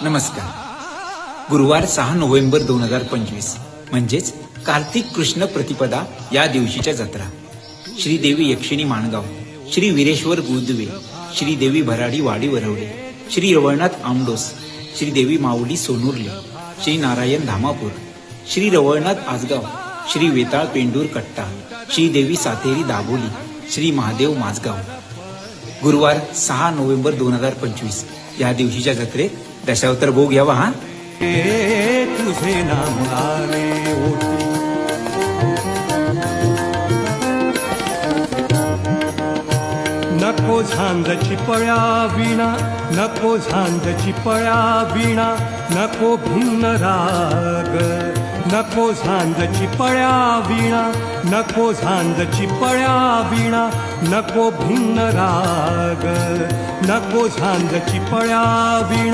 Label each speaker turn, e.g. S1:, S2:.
S1: नमस्कार. गुरुवार 6 नोव्हेंबर 2025 म्हणजेच कार्तिक कृष्ण प्रतिपदा या दिवशीच्या जत्रा. श्रीदेवी यक्षिणी माणगाव, श्री वीरेश्वर गुदवे, श्रीदेवी भराडी वाडी वरवडे, श्री रवळनाथ आमडोस, श्रीदेवी माऊली सोनुर्ले, श्री नारायण धामापूर, श्री रवळनाथ आजगाव, श्री वेताळ पेंडूर कट्टा, श्रीदेवी सातेरी दाबोली, श्री महादेव माझगाव. गुरुवार 6 नोव्हेंबर 2025 या दिवशीच्या जत्रेत दशावतार भोग घ्यावा. हा
S2: तुझे नाम आले ओटी, नको झांजची पळ्या विणा, नको झांजची पळ्या विणा, नको भिन्न राग, नको झांजची पळ्या विणा, नको झांजची पळ्या विणा, नको भिन्न राग, नको झांजची पळ्या विणा.